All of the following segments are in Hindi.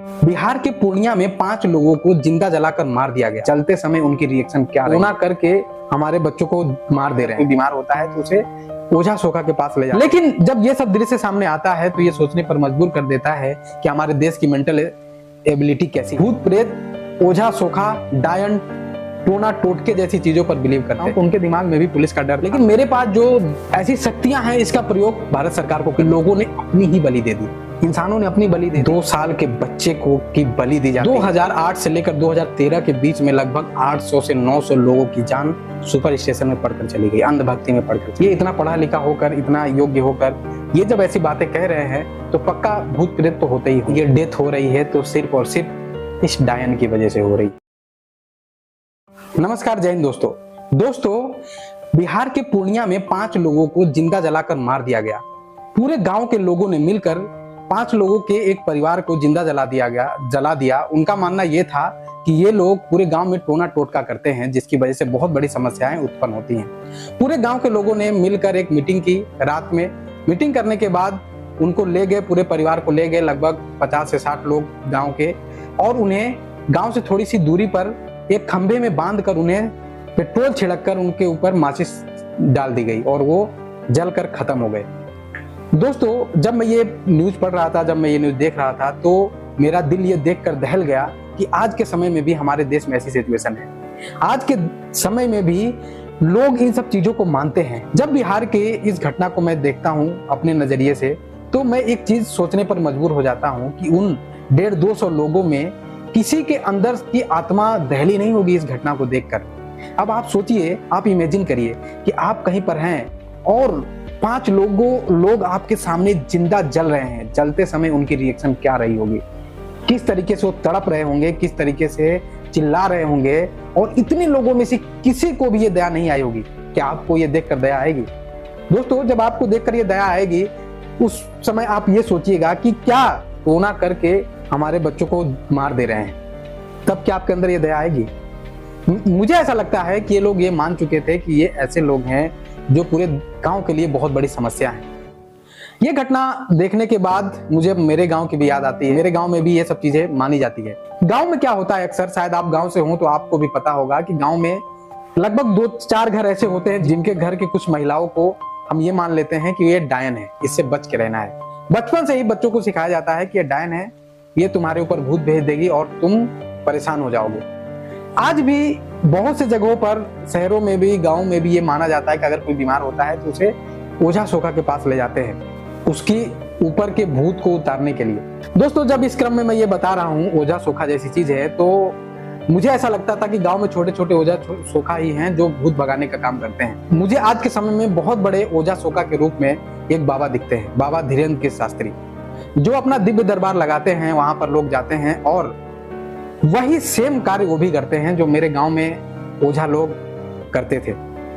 बिहार के पूर्णिया में 5 लोगों को जिंदा जलाकर मार दिया गया। चलते समय उनकी रिएक्शन क्या रही? कोरोना करके हमारे बच्चों को मार दे रहे हैं। कोई बीमार होता है तो उसे ओझा सोखा के पास ले जाते हैं। लेकिन जब ये सब दृश्य सामने आता है तो ये सोचने पर मजबूर कर देता है कि हमारे देश की मेंटल एबिलिटी कैसी। भूत प्रेत, ओझा सोखा, डायन, टोना टोटके जैसी चीजों पर बिलीव करते हैं। उनके दिमाग में भी पुलिस का डर। लेकिन मेरे पास जो ऐसी शक्तियां हैं, इसका प्रयोग भारत सरकार को लोगों ने अपनी ही बलि दे दी। इंसानों ने अपनी बलि दी। 2 साल के बच्चे को की बलि दी जाती है। 2008 से लेकर 2013 के बीच में लगभग 800 से 900 लोगों की जान सुपर स्टेशन में पड़कर चली गई, अंधभक्ति में पड़कर। ये इतना पढ़ा लिखा होकर, इतना योग्य होकर ये जब ऐसी बातें कह रहे हैं तो पक्का भूत प्रेत तो होते ही। ये डेथ हो रही है तो सिर्फ और सिर्फ इस डायन की वजह से हो रही है। नमस्कार, जय हिंद दोस्तों, बिहार के पूर्णिया में 5 लोगों को जिंदा जलाकर मार दिया गया। पूरे गांव के लोगों ने मिलकर 5 लोगों के एक परिवार को जिंदा जला दिया। उनका मानना यह था कि ये लोग पूरे गांव में टोना टोटका करते हैं, जिसकी वजह से बहुत बड़ी समस्याएं उत्पन्न होती हैं। पूरे गांव के लोगों ने मिलकर एक मीटिंग की। रात में मीटिंग करने के बाद उनको ले गए, पूरे परिवार को ले गए, लगभग 50 से 60 लोग गाँव के, और उन्हें गाँव से थोड़ी सी दूरी पर एक खंभे में बांधकर उन्हें पेट्रोल छिड़ककर उनके ऊपर माचिस डाल दी गई और वो जलकर खत्म हो गए। दोस्तों, जब मैं ये न्यूज पढ़ रहा था, जब मैं ये न्यूज देख रहा था, तो मेरा दिल ये देखकर दहल गया कि आज के समय में भी हमारे देश में ऐसी सिचुएशन है। आज के समय में भी लोग इन सब चीजों को मानते हैं। जब बिहार के इस घटना को मैं देखता हूँ अपने नजरिए से, तो मैं एक चीज सोचने पर मजबूर हो जाता हूँ कि उन 150-200 लोगों में किसी के अंदर की आत्मा दहली नहीं होगी इस घटना को देखकर। अब आप सोचिए, आप इमेजिन करिए कि आप कहीं पर हैं और 5 लोग आपके सामने जिंदा जल रहे हैं। जलते समय उनकी रिएक्शन क्या रही होगी, किस तरीके से वो तड़प रहे होंगे, किस तरीके से चिल्ला रहे होंगे, और इतने लोगों में से किसी को भी ये दया नहीं आई होगी। क्या आपको ये देखकर दया आएगी? दोस्तों, जब आपको देखकर ये दया आएगी, उस समय आप ये सोचिएगा कि क्या टोना करके हमारे बच्चों को मार दे रहे हैं, तब क्या आपके अंदर ये दया आएगी? मुझे ऐसा लगता है कि ये लोग ये मान चुके थे कि ये ऐसे लोग हैं जो पूरे गांव के लिए बहुत बड़ी समस्या है। ये घटना देखने के बाद मुझे मेरे गांव की भी याद आती है। मेरे गांव में भी ये सब चीजें मानी जाती है। गांव में क्या होता है, अक्सर शायद आप गांव से हो तो आपको भी पता होगा कि गांव में लगभग 2-4 घर ऐसे होते हैं जिनके घर की कुछ महिलाओं को हम ये मान लेते हैं कि ये डायन है, इससे बच के रहना है। बचपन से ही बच्चों को सिखाया जाता है कि ये डायन है, ये तुम्हारे ऊपर भूत भेज देगी और तुम परेशान हो जाओगे। आज भी बहुत से जगहों पर, शहरों में भी, गांव में भी ये माना जाता है कि अगर कोई बीमार होता है तो उसे ओझा सोखा के पास ले जाते हैं, उसकी ऊपर के भूत को उतारने के लिए। दोस्तों, जब इस क्रम में मैं ये बता रहा हूँ ओझा सोखा जैसी चीज है, तो मुझे ऐसा लगता था कि गांव में छोटे छोटे ओझा सोखा ही हैं जो भूत भगाने का काम करते हैं। मुझे आज के समय में बहुत बड़े ओझा सोखा के रूप में एक बाबा दिखते हैं, बाबा धीरेन्द्र के शास्त्री, जो अपना दिव्य दरबार लगाते हैं। वहां पर लोग जाते हैं और वही सेम कार्य वो भी करते हैं जो मेरे गांव में ओझा लोग करते थे,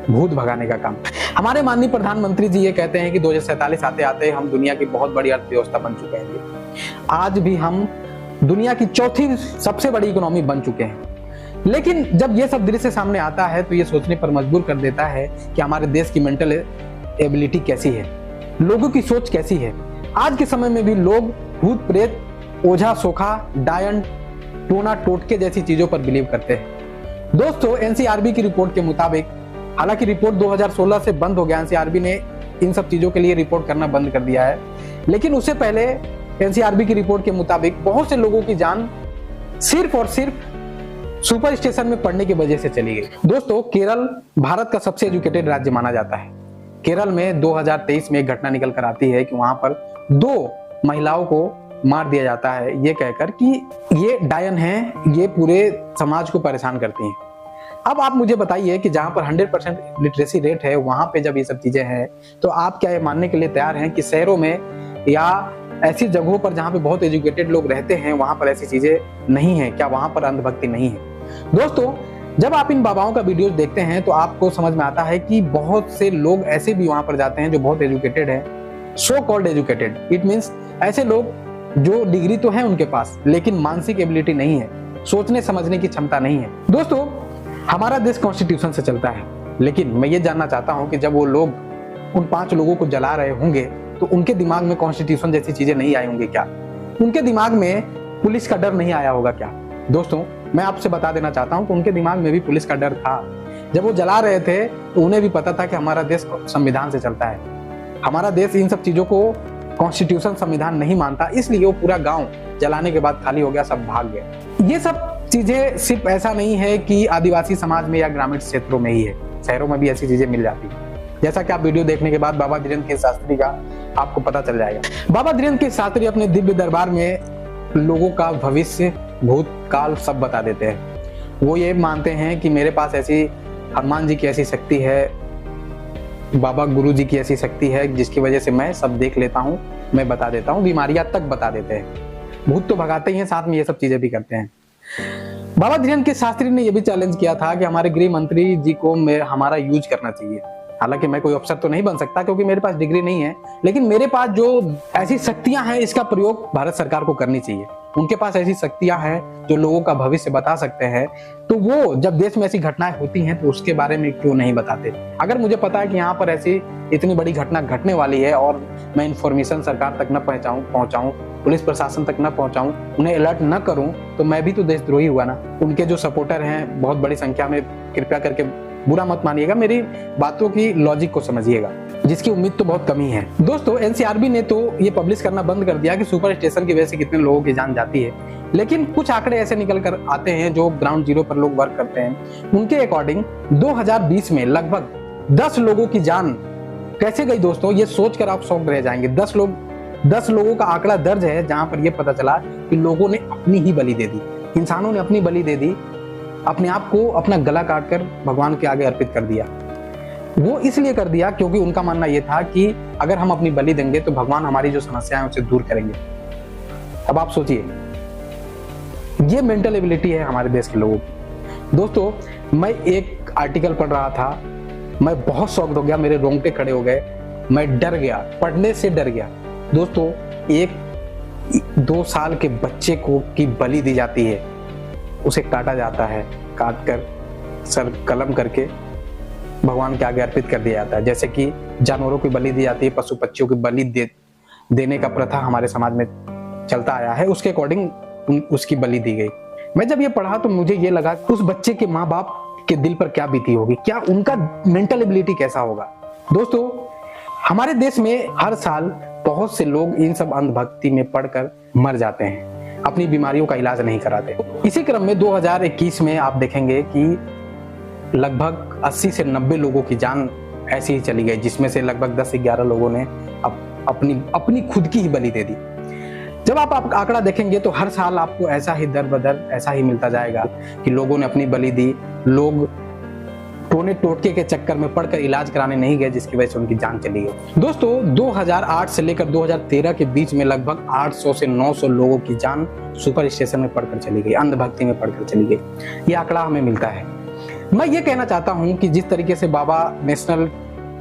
भूत भगाने का काम। हमारे माननीय प्रधानमंत्री जी ये कहते हैं कि 2047 आते आते हम दुनिया की बहुत बड़ी अर्थव्यवस्था बन चुके हैं। आज भी हम दुनिया की 4थी सबसे बड़ी इकोनॉमी बन चुके हैं। लेकिन जब ये सब दृश्य सामने आता है तो ये सोचने पर मजबूर कर देता है कि हमारे देश की मेंटल एबिलिटी कैसी है, लोगों की सोच कैसी है। आज के समय में भी लोग भूत प्रेत, ओझा सोखा, डायन, टोना टोटके जैसी चीजों पर बिलीव करते हैं। दोस्तों, एनसीआरबी की रिपोर्ट के मुताबिक, हालांकि रिपोर्ट 2016 से बंद हो गया, एनसीआरबी ने इन सब चीजों के लिए रिपोर्ट करना बंद कर दिया है, लेकिन उससे पहले एनसीआरबी की रिपोर्ट के मुताबिक बहुत से लोगों की जान सिर्फ और सिर्फ सुपर स्टेशन में पड़ने की वजह से चली गई। दोस्तों, केरल भारत का सबसे एजुकेटेड राज्य माना जाता है। केरल में 2023 में एक घटना निकल कर आती है कि वहां पर 2 महिलाओं को मार दिया जाता है, ये कहकर कि ये डायन हैं, ये पूरे समाज को परेशान करती हैं। अब आप मुझे बताइए कि जहां पर 100% लिटरेसी रेट है, वहां पे जब ये सब चीजें हैं, तो आप क्या ये मानने के लिए तैयार हैं कि शहरों में या ऐसी जगहों पर जहां पे बहुत एजुकेटेड लोग रहते हैं, वहां पर ऐसी चीजें नहीं है? क्या वहां पर अंधभक्ति नहीं है? दोस्तों, जब आप इन बाबाओं का वीडियोस देखते हैं तो आपको समझ में आता है कि बहुत से लोग ऐसे भी वहां पर जाते हैं जो बहुत एजुकेटेड है, so called educated. It means ऐसे लोग जो डिग्री तो है उनके पास, लेकिन मानसिक एबिलिटी नहीं है, सोचने समझने की क्षमता नहीं है। दोस्तों, हमारा देश कॉन्स्टिट्यूशन से चलता है, लेकिन मैं ये जानना चाहता हूं कि जब वो लोग उन 5 लोगों को जला रहे होंगे तो उनके दिमाग में कॉन्स्टिट्यूशन जैसी चीजें नहीं आई होंगी क्या? उनके दिमाग में पुलिस का डर नहीं आया होगा क्या? दोस्तों, मैं आपसे बता देना चाहता हूँ कि उनके दिमाग में भी पुलिस का डर था। जब वो जला रहे थे तो उन्हें भी पता था कि हमारा देश संविधान से चलता है, हमारा देश इन सब चीजों को कॉन्स्टिट्यूशन संविधान नहीं मानता, इसलिए वो पूरा गांव जलाने के बाद खाली हो गया, सब भाग गए। ये सब चीजें सिर्फ ऐसा नहीं है कि आदिवासी समाज में या ग्रामीण क्षेत्रों में ही है, शहरों में भी ऐसी चीजें मिल जाती है, जैसा कि आप वीडियो देखने के बाद बाबा धीरेन्द्र के शास्त्री का आपको पता चल जाएगा। बाबा धीरेन्द्र के शास्त्री अपने दिव्य दरबार में लोगों का भविष्य, भूतकाल सब बता देते हैं। वो ये मानते हैं कि मेरे पास ऐसी हनुमान जी की ऐसी शक्ति है, बाबा गुरु जी की ऐसी शक्ति है जिसकी वजह से मैं सब देख लेता हूँ, मैं बता देता हूँ, बीमारियां तक बता देते हैं। भूत तो भगाते ही हैं, साथ में ये सब चीजें भी करते हैं। बाबा धीरेन्द्र के शास्त्री ने यह भी चैलेंज किया था कि हमारे गृह मंत्री जी को हमारा यूज करना चाहिए। हालांकि मैं कोई अफसर तो नहीं बन सकता क्योंकि मेरे पास डिग्री नहीं है, लेकिन मेरे पास जो ऐसी शक्तियां हैं इसका प्रयोग भारत सरकार को करनी चाहिए। उनके पास ऐसी शक्तियां हैं जो लोगों का भविष्य बता सकते हैं, तो वो जब देश में ऐसी घटनाएं होती हैं तो उसके बारे में क्यों नहीं बताते? अगर मुझे पता है कि यहाँ पर ऐसी इतनी बड़ी घटना घटने वाली है और मैं इन्फॉर्मेशन सरकार तक न पहुंचाऊं, पुलिस प्रशासन तक न पहुंचाऊं, उन्हें अलर्ट न करूं, तो मैं भी तो देशद्रोही हुआ ना। उनके जो सपोर्टर हैं बहुत बड़ी संख्या में, कृपया करके बुरा मत मानिएगा, मेरी बातों की लॉजिक को समझिएगा, जिसकी उम्मीद तो बहुत कमी है। दोस्तों, एनसीआरबी ने तो ये पब्लिश करना बंद कर दिया कि सुपर स्टेशन की वजह से कितने लोगों की जान जाती है, लेकिन कुछ आंकड़े ऐसे निकल कर आते हैं जो ग्राउंड जीरो पर लोग वर्क करते हैं। उनके अकॉर्डिंग 2020 में लगभग 10 लोगों की जान कैसे गई दोस्तों, ये सोचकर आप शॉक रह जाएंगे। 10 लोगों का आंकड़ा दर्ज है जहां पर यह पता चला कि लोगों ने अपनी ही बलि दे दी, इंसानों ने अपनी बलि दे दी, अपने आप को अपना गला काटकर भगवान के आगे अर्पित कर दिया। वो इसलिए कर दिया क्योंकि उनका मानना यह था कि अगर हम अपनी बलि देंगे तो भगवान हमारी जो समस्या है उसे दूर करेंगे। अब आप सोचिए, ये मेंटल एबिलिटी है हमारे देश के लोगों की। दोस्तों, मैं एक आर्टिकल पढ़ रहा था, मैं बहुत शॉक्ड हो गया, मेरे रोंगटे खड़े हो गए, मैं डर गया, पढ़ने से डर गया। दोस्तों, 1-2 साल के बच्चे को की बलि दी जाती है, उसे काटा जाता है, काट कर सर कलम करके भगवान के आगे अर्पित कर दिया जाता है। जैसे कि जानवरों की बलि दी जाती है, पशु पक्षियों की बलि देने का प्रथा हमारे समाज में चलता आया है, उसके अकॉर्डिंग उसकी बलि दी गई। मैं जब ये पढ़ा तो मुझे ये लगा उस बच्चे के माँ बाप के दिल पर क्या बीती होगी, क्या उनका मेंटल एबिलिटी कैसा होगा। दोस्तों, हमारे देश में हर साल बहुत से लोग इन सब अंधभक्ति में पड़कर मर जाते हैं, अपनी बीमारियों का इलाज नहीं कराते। इसी क्रम में 2021 में आप देखेंगे कि लगभग 80 से 90 लोगों की जान ऐसी ही चली गई, जिसमें से लगभग 10 से 11 लोगों ने अपनी खुद की ही बलि दे दी। जब आप आंकड़ा देखेंगे तो हर साल आपको ऐसा ही दर बदर ऐसा ही मिलता जाएगा कि लोगों ने अपनी बलि दी, लोग टोने टोटके के चक्कर में पड़कर इलाज कराने नहीं गए, जिसकी वजह से उनकी जान चली गई। दोस्तों, 2008 से लेकर 2013 के बीच में लगभग 800 से 900 लोगों की जान सुपर स्टेशन में पड़कर चली गई, अंधभक्ति में पड़कर चली गई। ये आंकड़ा हमें मिलता है। मैं ये कहना चाहता हूं कि जिस तरीके से बाबा नेशनल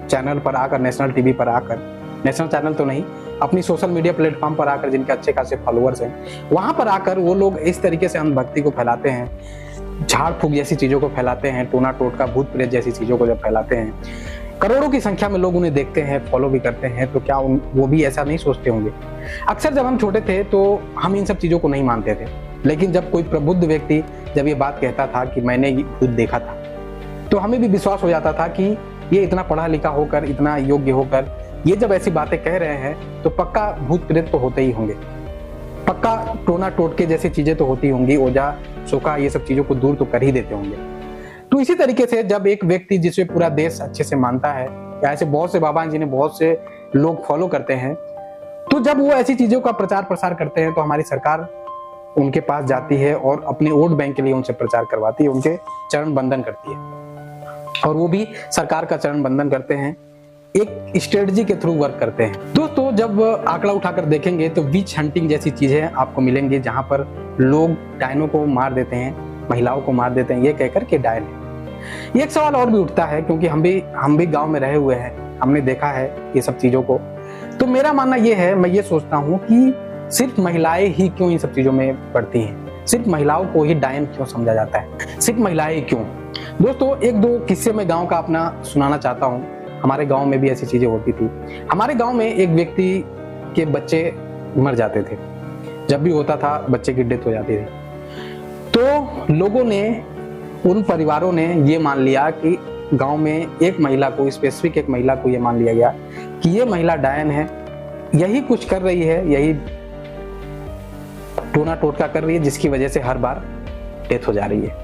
चैनल पर आकर, नेशनल टीवी पर आकर, नेशनल चैनल तो नहीं, अपनी सोशल मीडिया प्लेटफॉर्म पर आकर, जिनके अच्छे खासे फॉलोअर्स हैं, वहां पर आकर वो लोग इस तरीके से अंधभक्ति को फैलाते हैं, झाड़ फूक जैसी चीजों को फैलाते हैं, टोना टोटका भूत प्रेत जैसी चीजों को जब फैलाते हैं, करोड़ों की संख्या में लोग उन्हें देखते हैं, फॉलो भी करते हैं, तो क्या वो भी ऐसा नहीं सोचते होंगे? अक्सर जब हम छोटे थे तो हम इन सब चीजों को नहीं मानते थे, लेकिन जब कोई प्रबुद्ध व्यक्ति जब ये बात कहता था कि मैंने ये खुद देखा था, तो हमें भी विश्वास हो जाता था कि ये इतना पढ़ा लिखा होकर, इतना योग्य होकर ये जब ऐसी बातें कह रहे हैं तो पक्का भूत प्रेत तो होते ही होंगे, पक्का टोना टोटके जैसी चीजें तो होती होंगी, ओझा सोखा ये सब चीजों को दूर तो कर ही देते होंगे। तो इसी तरीके से जब एक व्यक्ति जिसे पूरा देश अच्छे से मानता है, या ऐसे बहुत से बाबा जिन्हें बहुत से लोग फॉलो करते हैं, तो जब वो ऐसी चीजों का प्रचार प्रसार करते हैं तो हमारी सरकार उनके पास जाती है और अपने वोट बैंक के लिए उनसे प्रचार करवाती है, उनके चरण बंदन करती है, और वो भी सरकार का चरण बंदन करते हैं, एक स्ट्रेटजी के थ्रू वर्क करते हैं। दोस्तों, जब आंकड़ा उठाकर देखेंगे तो विच हंटिंग जैसी चीजें आपको मिलेंगी, जहां पर लोग डायनों को मार देते हैं, महिलाओं को मार देते हैं, ये कहकर के डायन है। ये एक सवाल और भी उठता है, क्योंकि हम भी गांव में रहे हुए हैं, हमने देखा है ये सब चीजों को। तो मेरा मानना ये है, मैं ये सोचता हूँ कि सिर्फ महिलाएं ही क्यों इन सब चीजों में पड़ती हैं, सिर्फ महिलाओं को ही डायन क्यों समझा जाता है, सिर्फ महिलाएं क्यों? दोस्तों, 1-2 किस्से मैं गाँव का अपना सुनाना चाहता हूँ। हमारे गांव में भी ऐसी चीजें होती थी। हमारे गांव में एक व्यक्ति के बच्चे मर जाते थे, जब भी होता था बच्चे की डेथ हो जाती थी। तो लोगों ने, उन परिवारों ने ये मान लिया कि गांव में एक महिला को, स्पेसिफिक एक महिला को ये मान लिया गया कि ये महिला डायन है, यही कुछ कर रही है, यही टोना टोटका कर रही है, जिसकी वजह से हर बार डेथ हो जा रही है।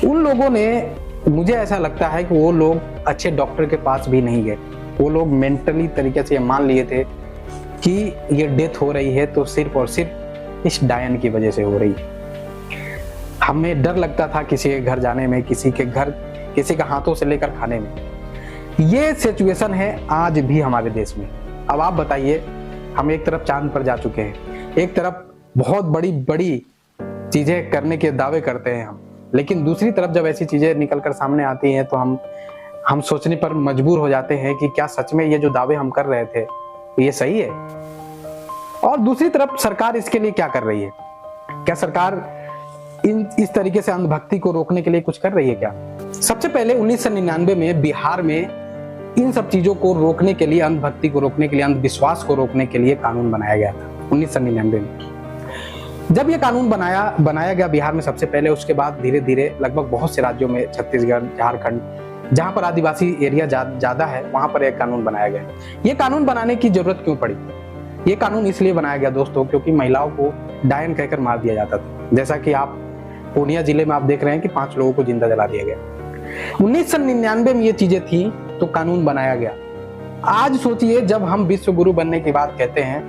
उन लोगों ने, मुझे ऐसा लगता है कि वो लोग अच्छे डॉक्टर के पास भी नहीं गए। वो लोग मेंटली तरीके से मान लिए थे कि ये डेथ हो रही है तो सिर्फ और सिर्फ इस डायन की वजह से हो रही है। हमें डर लगता था किसी के घर जाने में, किसी के घर, किसी के हाथों से लेकर खाने में। ये सिचुएशन है आज भी हमारे देश में। अब आप बताइए, हम एक तरफ चांद पर जा चुके हैं, एक तरफ बहुत बड़ी बड़ी चीजें करने के दावे करते हैं हम, लेकिन दूसरी तरफ जब ऐसी चीजें निकलकर सामने आती हैं तो हम सोचने पर मजबूर हो जाते हैं कि क्या सच में ये जो दावे हम कर रहे थे ये सही है। और दूसरी तरफ सरकार इसके लिए क्या कर रही है? क्या सरकार इस तरीके से अंधभक्ति को रोकने के लिए कुछ कर रही है क्या? सबसे पहले 1999 में बिहार में इन सब चीजों को रोकने के लिए, अंधभक्ति को रोकने के लिए, अंधविश्वास को रोकने के लिए कानून बनाया गया था 1999 में। जब ये कानून बनाया गया बिहार में सबसे पहले, उसके बाद धीरे धीरे लगभग बहुत से राज्यों में, छत्तीसगढ़, झारखंड, जहां पर आदिवासी एरिया ज्यादा है, वहां पर एक कानून बनाया गया। ये कानून बनाने की जरूरत क्यों पड़ी? ये कानून इसलिए बनाया गया दोस्तों क्योंकि महिलाओं को डायन कहकर मार दिया जाता था। जैसा कि आप पूर्णिया जिले में आप देख रहे हैं कि 5 लोगों को जिंदा जला दिया गया। 1999 में ये चीजें थी तो कानून बनाया गया। आज सोचिए, जब हम विश्व गुरु बनने की बात कहते हैं,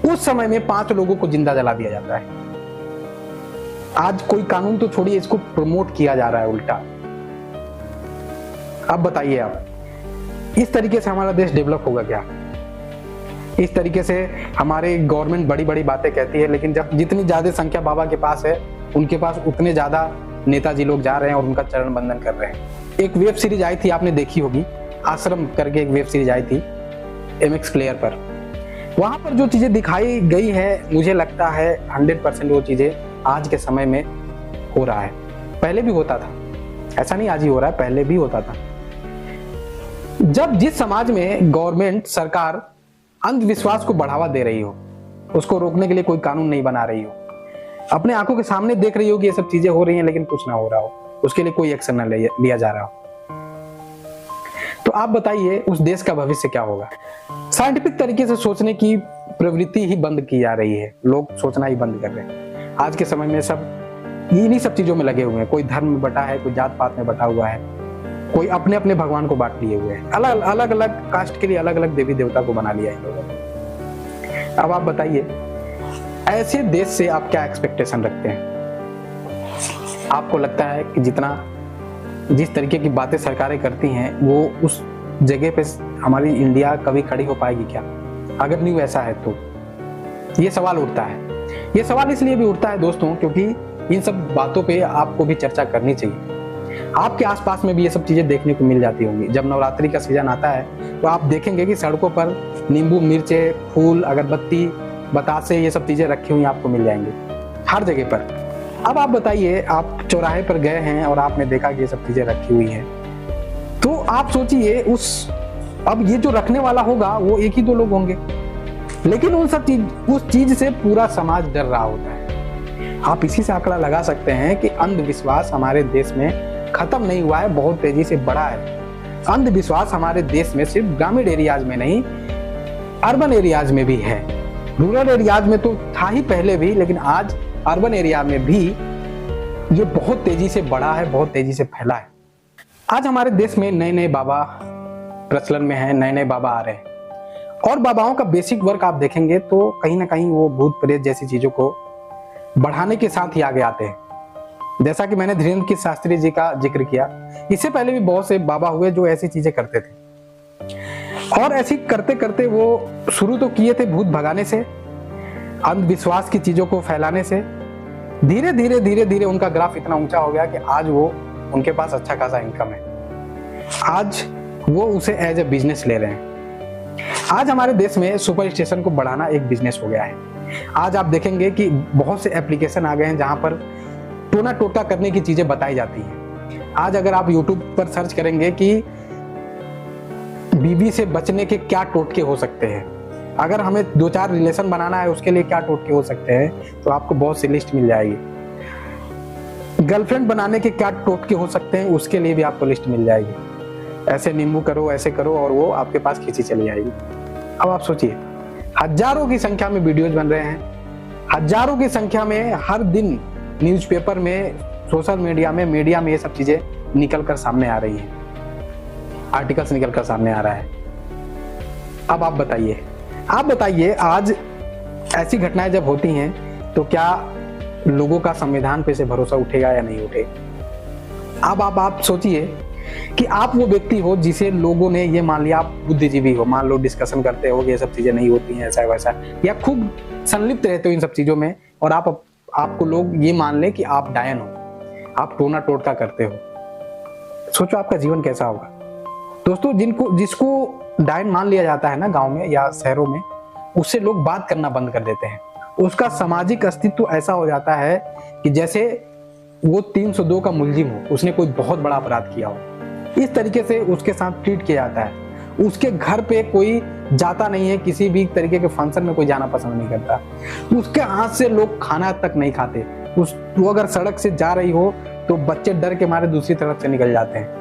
उस समय में 5 लोगों को जिंदा जला दिया जाता है। आज कोई कानून तो छोड़िए, इसको प्रमोट किया जा रहा है उल्टा। अब बताइए आप, इस तरीके से हमारा देश डेवलप होगा क्या? इस तरीके से हमारे गवर्नमेंट बड़ी बड़ी बातें कहती है, लेकिन जब जितनी ज्यादा संख्या बाबा के पास है, उनके पास उतने ज्यादा नेताजी लोग जा रहे हैं और उनका चरण बंदन कर रहे हैं। एक वेब सीरीज आई थी, आपने देखी होगी, आश्रम करके एक वेब सीरीज आई थी MX प्लेयर पर। वहां पर जो चीजें दिखाई गई है, मुझे लगता है 100% वो चीजें आज के समय में हो रहा है। पहले भी होता था, ऐसा नहीं आज ही हो रहा है, पहले भी होता था। जब जिस समाज में गवर्नमेंट, सरकार अंधविश्वास को बढ़ावा दे रही हो, उसको रोकने के लिए कोई कानून नहीं बना रही हो, अपने आंखों के सामने देख रही हो कि ये सब चीजें हो रही हैं लेकिन कुछ ना हो रहा हो, उसके लिए कोई एक्शन ना लिया जा रहा हो, तो आप बताइए उस देश का भविष्य क्या होगा? साइंटिफिक तरीके से सोचने की प्रवृत्ति ही बंद की जा रही है, लोग सोचना ही बंद कर रहे हैं। आज के समय में सब इन्हीं सब चीजों में लगे हुए हैं। कोई धर्म में बटा है, कोई जात पात में बटा हुआ है, कोई अपने अपने भगवान को बांट लिए हुए हैं, अलग अलग कास्ट के लिए अलग अलग देवी देवता को बना लिया है लोगों ने। अब आप बताइए, ऐसे देश से आप क्या एक्सपेक्टेशन रखते हैं? आपको लगता है कि जिस तरीके की बातें सरकारें करती हैं, वो उस जगह पे हमारी इंडिया कभी खड़ी हो पाएगी क्या? अगर नहीं वैसा है तो ये सवाल उठता है। ये सवाल इसलिए भी उठता है दोस्तों क्योंकि इन सब बातों पे आपको भी चर्चा करनी चाहिए। आपके आसपास में भी ये सब चीजें देखने को मिल जाती होंगी। जब नवरात्रि का सीजन आता है तो आप देखेंगे कि सड़कों पर नींबू, मिर्चे, फूल, अगरबत्ती, बतासे, ये सब चीजें रखी हुई आपको मिल जाएंगी हर जगह पर। अब आप बताइए, आप चौराहे पर गए हैं और आपने देखा कि ये सब चीजें रखी हुई हैं, तो आप सोचिए अब ये जो रखने वाला होगा वो एक ही 2 लोग होंगे, लेकिन उस चीज से पूरा समाज डर रहा होता है। आप इसी से आंकड़ा लगा सकते हैं कि अंधविश्वास हमारे देश में खत्म नहीं हुआ है, बहुत तेजी से बढ़ा है। अंधविश्वास हमारे देश में सिर्फ ग्रामीण एरियाज में नहीं, अर्बन एरियाज में भी है। रूरल एरियाज में तो था ही पहले भी, लेकिन आज अर्बन एरिया में भी ये बहुत तेजी से बढ़ा है, बहुत तेजी से फैला है। आज हमारे देश में नए नए बाबा प्रचलन में हैं, नए नए बाबा आ रहे हैं, और बाबाओं का बेसिक वर्क आप देखेंगे तो कहीं ना कहीं वो भूत प्रेत जैसी चीजों को बढ़ाने के साथ ही आगे आते हैं। जैसा कि मैंने धीरेन्द्र की शास्त्री जी का जिक्र किया, इससे पहले भी बहुत से बाबा हुए जो ऐसी चीजें करते थे, और ऐसी करते करते वो शुरू तो किए थे भूत भगाने से, अंधविश्वास की चीजों को फैलाने से। धीरे धीरे उनका ग्राफ इतना ऊंचा हो गया कि आज उनके पास अच्छा खासा इनकम है। आज वो उसे एज ए बिजनेस ले रहे हैं। आज हमारे देश में सुपर स्टेशन को बढ़ाना एक बिजनेस हो गया है। आज आप देखेंगे कि बहुत से एप्लीकेशन आ गए हैं जहां पर टोना टोटका करने की चीजें बताई जाती हैं। आज अगर आप YouTube पर सर्च करेंगे कि बीवी से बचने के क्या टोटके हो सकते हैं, अगर हमें 2-4 रिलेशन बनाना है उसके लिए क्या टोटके हो सकते हैं, तो आपको बहुत सी लिस्ट मिल जाएगी। गर्लफ्रेंड बनाने के क्या टोटके हो सकते हैं, उसके लिए भी आपको लिस्ट मिल जाएगी। ऐसे नींबू करो, ऐसे करो, और वो आपके पास खींची चली जाएगी। अब आप सोचिए, हजारों की संख्या में वीडियोज बन रहे हैं, हजारों की संख्या में हर दिन न्यूज़पेपर में, सोशल मीडिया में, मीडिया में ये सब चीजें निकल कर सामने आ रही हैं, आर्टिकल्स निकल कर सामने आ रहा है। अब आप बताइए आज ऐसी घटनाएं जब होती हैं तो क्या लोगों का संविधान पे से भरोसा उठेगा या नहीं उठेगा? अब आप सोचिए कि आप वो व्यक्ति हो जिसे लोगों ने ये मान लिया, आप बुद्धिजीवी हो, मान लो डिस्कशन करते हो कि ये सब चीजें नहीं होती हैं, ऐसा वैसा, या खूब संलिप्त रहते हो इन सब चीजों में, और आपको लोग ये मान ले कि आप डायन हो, आप टोना टोटका करते हो। सोचो आपका जीवन कैसा होगा। दोस्तों, जिसको डायन मान लिया जाता है ना गांव में या शहरों में, उससे लोग बात करना बंद कर देते हैं। उसका सामाजिक अस्तित्व ऐसा हो जाता है कि जैसे वो 302 का मुलजिम हो, उसने कोई बहुत बड़ा अपराध किया हो। इस तरीके से उसके साथ ट्रीट किया जाता है। उसके घर पे कोई जाता नहीं है, किसी भी तरीके के फंक्शन में कोई जाना पसंद नहीं करता। उसके हाथ से लोग खाना तक नहीं खाते। वो अगर सड़क से जा रही हो तो बच्चे डर के मारे दूसरी तरफ से निकल जाते हैं।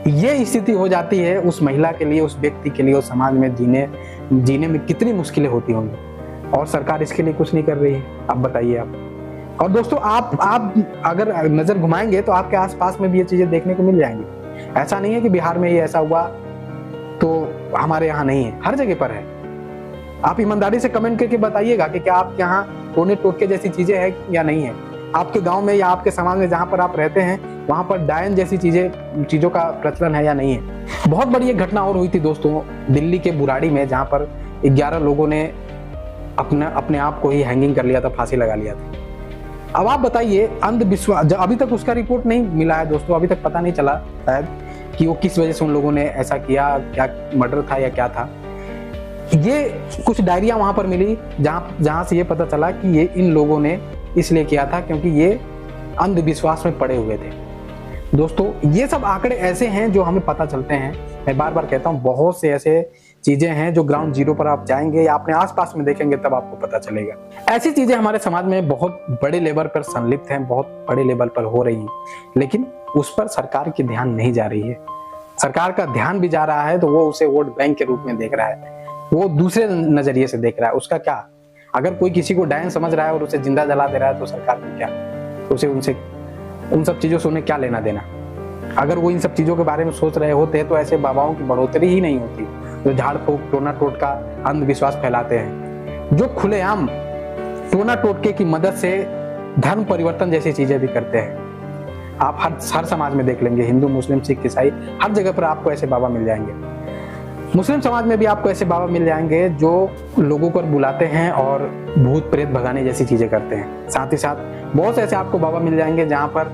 ये स्थिति हो जाती है उस महिला के लिए, उस व्यक्ति के लिए, उस समाज में जीने में कितनी मुश्किलें होती होंगी, और सरकार इसके लिए कुछ नहीं कर रही है। अब बताइए आप। और दोस्तों, आप अगर नजर घुमाएंगे तो आपके आसपास में भी ये चीजें देखने को मिल जाएंगी। ऐसा नहीं है कि बिहार में ये ऐसा हुआ तो हमारे यहाँ नहीं है, हर जगह पर है। आप ईमानदारी से कमेंट करके बताइएगा कि क्या आपके यहाँ टोने टोटके जैसी चीजें हैं या नहीं है। आपके गांव में या आपके समाज में जहां पर आप रहते हैं वहां पर डायन जैसी चीजों का प्रचलन है या नहीं है। बहुत बड़ी एक घटना और हुई थी दोस्तों, दिल्ली के बुराड़ी में, जहां पर 11 लोगों ने अपने आप को ही हैंगिंग कर लिया था, फांसी लगा लिया था। अब आप बताइए, अंधविश्वास, अभी तक उसका रिपोर्ट नहीं मिला है दोस्तों, अभी तक पता नहीं चला शायद कि वो किस वजह से उन लोगों ने ऐसा किया, क्या मर्डर था या क्या था। ये कुछ डायरिया वहां पर मिली जहां से ये पता चला कि ये इन लोगों ने इसलिए किया था क्योंकि ये अंधविश्वास में पड़े हुए थे। दोस्तों, ये सब आंकड़े ऐसे हैं जो हमें पता चलते हैं। मैं बार बार कहता हूँ, बहुत से ऐसे चीजें हैं जो ग्राउंड जीरो पर आप जाएंगे या अपने आसपास में देखेंगे तब आपको पता चलेगा। ऐसी चीजें हमारे समाज में बहुत बड़े लेवल पर संलिप्त हैं, बहुत बड़े लेवल पर हो रही हैं, लेकिन उस पर सरकार की ध्यान नहीं जा रही है। सरकार का ध्यान भी जा रहा है तो वो उसे वोट बैंक के रूप में देख रहा है, वो दूसरे नजरिए से देख रहा है। उसका क्या, अगर कोई किसी को डायन समझ रहा है और उसे जिंदा जला दे रहा है तो सरकार को क्या, उसे उन सब चीजों से उन्हें क्या लेना देना। अगर वो इन सब चीजों के बारे में सोच रहे होते तो ऐसे बाबाओं की बढ़ोतरी ही नहीं होती जो झाड़ फूक, टोना टोटका, अंधविश्वास फैलाते हैं, जो खुलेआम टोना टोटके की मदद से धर्म परिवर्तन जैसी चीजें भी करते हैं। आप हर समाज में देख लेंगे, हिंदू, मुस्लिम, सिख, ईसाई, हर जगह पर आपको ऐसे बाबा मिल जाएंगे। मुस्लिम समाज में भी आपको ऐसे बाबा मिल जाएंगे जो लोगों को बुलाते हैं और भूत प्रेत भगाने जैसी चीजें करते हैं। साथ ही साथ बहुत से ऐसे आपको बाबा मिल जाएंगे जहां पर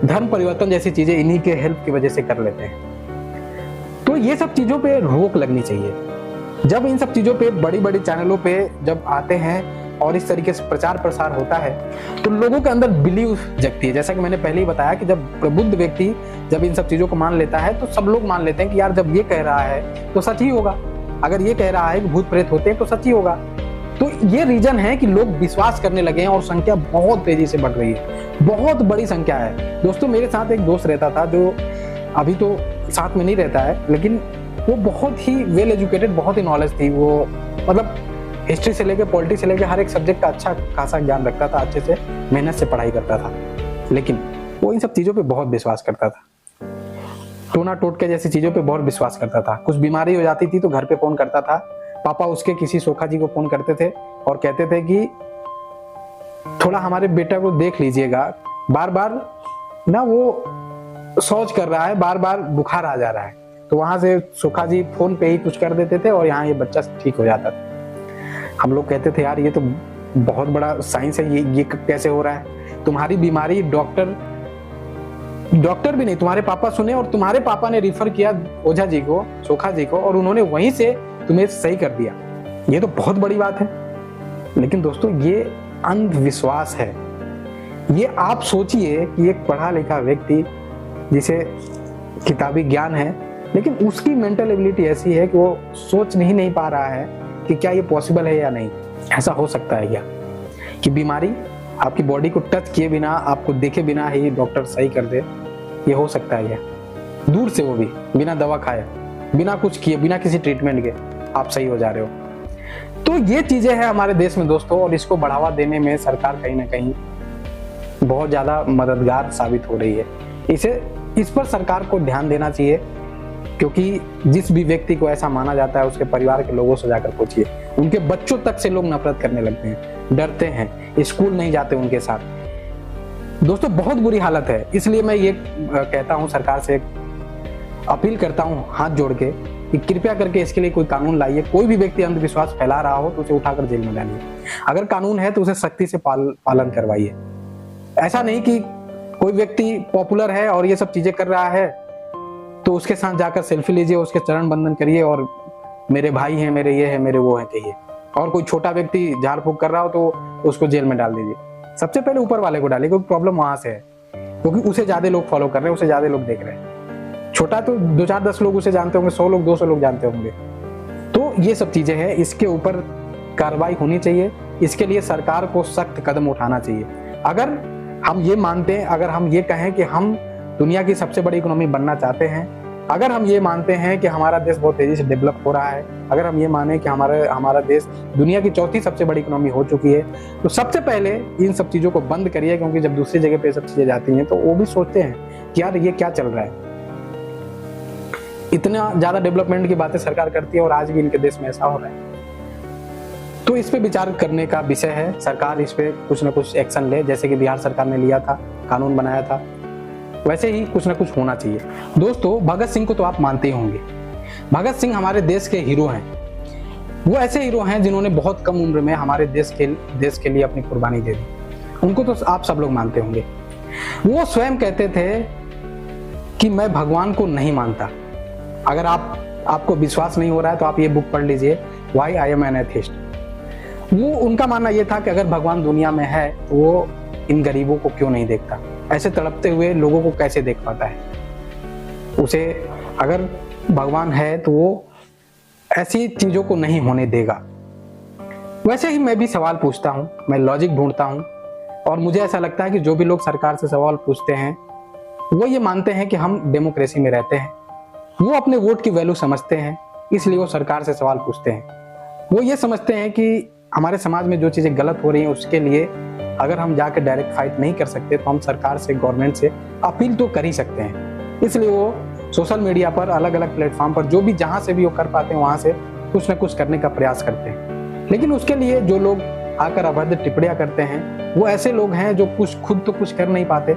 धर्म परिवर्तन जैसी चीजें इन्हीं के हेल्प की वजह से कर लेते हैं। तो ये सब चीजों पे रोक लगनी चाहिए। जब इन सब चीजों पे बड़ी बड़ी चैनलों पे जब आते हैं और इस तरीके से प्रचार प्रसार होता है तो लोगों के अंदर बिलीव जगती है। जैसा कि मैंने पहले ही बताया कि जब प्रबुद्ध व्यक्ति जब इन सब चीजों को मान लेता है तो सब लोग मान लेते हैं कि यार जब ये कह रहा है तो सच ही होगा, अगर ये कह रहा है कि भूत प्रेत होते हैं तो सच ही होगा। तो ये रीजन है कि लोग विश्वास करने लगे हैं और संख्या बहुत तेजी से बढ़ रही है, बहुत बड़ी संख्या है। दोस्तों, मेरे साथ एक दोस्त रहता था जो अभी तो साथ में नहीं रहता है, लेकिन वो बहुत ही वेल एजुकेटेड, बहुत ही नॉलेज थी। वो मतलब हिस्ट्री से लेकर पॉलिटिक्स से लेकर हर एक सब्जेक्ट का अच्छा खासा ज्ञान रखता था, अच्छे से मेहनत से पढ़ाई करता था, लेकिन वो इन सब चीजों पे बहुत विश्वास करता था। टोना टोटके जैसी चीजों पे बहुत विश्वास करता था। कुछ बीमारी हो जाती थी तो घर पे फोन करता था, पापा उसके किसी सोखा जी को फोन करते थे और कहते थे कि थोड़ा हमारे बेटा को देख लीजिएगा, बार बार ना वो शौच कर रहा है, बार बार बुखार आ जा रहा है। तो वहां से सोखा जी फोन पे ही कुछ कर देते थे और यहाँ ये बच्चा ठीक हो जाता था। हम लोग कहते थे यार ये तो बहुत बड़ा साइंस है, ये कैसे हो रहा है। तुम्हारी बीमारी डॉक्टर भी नहीं, तुम्हारे पापा सुने और तुम्हारे पापा ने रिफर किया ओझा जी को, सोखा जी को, और उन्होंने वहीं से तुम्हें सही कर दिया। ये तो बहुत बड़ी बात है। लेकिन दोस्तों, ये अंधविश्वास है। ये आप सोचिए कि एक पढ़ा लिखा व्यक्ति जिसे किताबी ज्ञान है, लेकिन उसकी मेंटल एबिलिटी ऐसी है कि वो सोच नहीं पा रहा है कि क्या ये पॉसिबल है या नहीं। ऐसा हो सकता है क्या कि बीमारी आपकी बॉडी को टच किए बिना, आपको देखे बिना ही डॉक्टर सही कर दे? ये हो सकता है क्या? दूर से, वो भी बिना दवा खाए, बिना कुछ किए, बिना किसी ट्रीटमेंट के आप सही हो जा रहे हो। तो ये चीजें हैं हमारे देश में दोस्तों, और इसको बढ़ावा देने में सरकार कहीं ना कहीं बहुत ज्यादा मददगार साबित हो रही है। इस पर सरकार को ध्यान देना चाहिए, क्योंकि जिस भी व्यक्ति को ऐसा माना जाता है उसके परिवार के लोगों से जाकर पूछिए, उनके बच्चों तक से लोग नफरत करने लगते हैं, डरते हैं, स्कूल नहीं जाते उनके साथ। दोस्तों बहुत बुरी हालत है। इसलिए मैं ये कहता हूँ, सरकार से अपील करता हूँ हाथ जोड़ के कि कृपया करके इसके लिए कोई कानून लाइए। कोई भी व्यक्ति अंधविश्वास फैला रहा हो तो उसे उठाकर जेल में डालिए। अगर कानून है तो उसे सख्ती से पालन करवाइए। ऐसा नहीं कि कोई व्यक्ति पॉपुलर है और ये सब चीजें कर रहा है तो उसके साथ जाकर सेल्फी लीजिए, उसके चरण बंदन करिए और मेरे भाई हैं, मेरे ये है, मेरे वो है कहिए। और कोई छोटा व्यक्ति झाड़ फूक कर रहा हो तो उसको जेल में डाल दीजिए। सबसे पहले ऊपर वाले को डालिए, क्योंकि प्रॉब्लम वहां से है, क्योंकि उसे ज्यादा लोग फॉलो कर रहे हैं, उसे ज्यादा लोग देख रहे हैं। छोटा तो 2 4 10 लोग उसे जानते होंगे, 100 लोग 200 लोग जानते होंगे। तो ये सब चीजें हैं, इसके ऊपर कार्रवाई होनी चाहिए। इसके लिए सरकार को सख्त कदम उठाना चाहिए। अगर हम ये मानते हैं, अगर हम ये कहें कि हम दुनिया की सबसे बड़ी इकोनॉमी बनना चाहते हैं, अगर हम ये मानते हैं कि हमारा देश बहुत तेजी से डेवलप हो रहा है, अगर हम ये माने कि हमारा देश दुनिया की 4थी सबसे बड़ी इकोनॉमी हो चुकी है, तो सबसे पहले इन सब चीजों को बंद करिए। क्योंकि जब दूसरी जगह पे सब चीजें जाती हैं तो वो भी सोचते हैं कि यार ये क्या चल रहा है, इतना ज्यादा डेवलपमेंट की बातें सरकार करती है और आज भी इनके देश में ऐसा हो रहा है। तो इस पे विचार करने का विषय है। सरकार इस पे कुछ ना कुछ एक्शन ले, जैसे कि बिहार सरकार ने लिया था, कानून बनाया था, वैसे ही कुछ ना कुछ होना चाहिए। दोस्तों भगत सिंह को तो आप मानते ही होंगे। भगत सिंह हमारे देश के हीरो हैं। वो ऐसे हीरो हैं जिन्होंने बहुत कम उम्र में हमारे देश के लिए अपनी कुर्बानी दे दी। उनको तो आप सब लोग मानते होंगे। वो स्वयं कहते थे कि मैं भगवान को नहीं मानता। अगर आपको विश्वास नहीं हो रहा है तो आप ये बुक पढ़ लीजिए, why I am an atheist. वो उनका मानना ये था कि अगर भगवान दुनिया में है तो वो इन गरीबों को क्यों नहीं देखता, ऐसे तड़पते हुए लोगों को कैसे देख पाता है। उसे अगर भगवान है तो वो ऐसी चीजों को नहीं होने देगा। वैसे ही मैं भी सवाल पूछता हूँ, मैं लॉजिक ढूंढता हूँ, और मुझे ऐसा लगता है कि जो भी लोग सरकार से सवाल पूछते हैं वो ये मानते हैं कि हम डेमोक्रेसी में रहते हैं, वो अपने वोट की वैल्यू समझते हैं, इसलिए वो सरकार से सवाल पूछते हैं। वो ये समझते हैं कि हमारे समाज में जो चीजें गलत हो रही हैं उसके लिए अगर हम जाकर डायरेक्ट फाइट नहीं कर सकते तो हम सरकार से, गवर्नमेंट से अपील तो कर ही सकते हैं। इसलिए वो सोशल मीडिया पर, अलग अलग प्लेटफॉर्म पर, जो भी जहां से भी वो कर पाते हैं वहां से कुछ ना कुछ करने का प्रयास करते हैं। लेकिन उसके लिए जो लोग आकर अभद्र टिप्पणियां करते हैं वो ऐसे लोग हैं जो खुद तो कुछ कर नहीं पाते,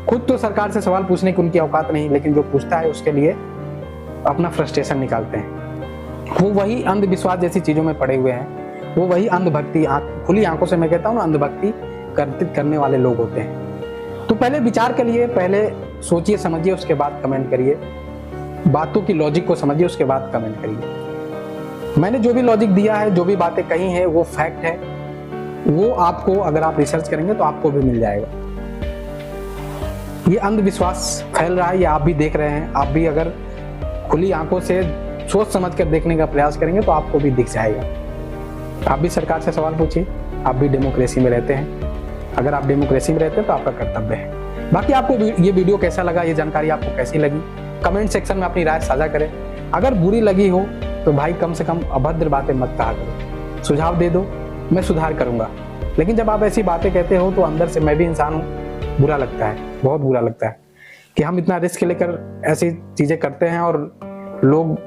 खुद तो सरकार से सवाल पूछने की उनकी औकात नहीं, लेकिन जो पूछता है उसके लिए अपना फ्रस्ट्रेशन निकालते हैं। वो वही अंधविश्वास जैसी चीजों में पड़े हुए हैं, वो वही अंधभक्ति, खुली आंखों से मैं कहता हूँ ना, अंधभक्ति करने वाले लोग होते हैं। तो पहले विचार करिए, पहले सोचिए समझिए, उसके बाद कमेंट करिए। बातों की लॉजिक को समझिए, उसके बाद कमेंट करिए। मैंने जो भी लॉजिक दिया है, जो भी बातें कही हैं, वो फैक्ट है। वो आपको, अगर आप रिसर्च करेंगे तो आपको भी मिल जाएगा। ये अंधविश्वास फैल रहा है, ये आप भी देख रहे हैं। आप भी अगर खुली आंखों से सोच समझ कर देखने का प्रयास करेंगे तो आपको भी दिख जाएगा। आप भी सरकार से सवाल पूछिए, आप भी डेमोक्रेसी में रहते हैं। अगर आप डेमोक्रेसी में रहते हैं तो आपका कर्तव्य है। बाकी आपको ये वीडियो कैसा लगा, ये जानकारी आपको कैसी लगी, कमेंट सेक्शन में अपनी राय साझा करें। अगर बुरी लगी हो तो भाई कम से कम अभद्र बातें मत कहा करो, सुझाव दे दो, मैं सुधार करूंगा। लेकिन जब आप ऐसी बातें कहते हो तो अंदर से, मैं भी इंसान हूँ, बुरा लगता है, बहुत बुरा लगता है कि हम इतना रिस्क लेकर ऐसी चीजें करते हैं और लोग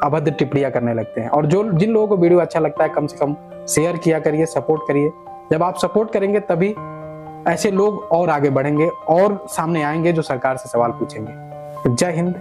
अभद्र टिप्पणियां करने लगते हैं। और जिन लोगों को वीडियो अच्छा लगता है कम से कम शेयर किया करिए, सपोर्ट करिए। जब आप सपोर्ट करेंगे तभी ऐसे लोग और आगे बढ़ेंगे और सामने आएंगे जो सरकार से सवाल पूछेंगे। जय हिंद।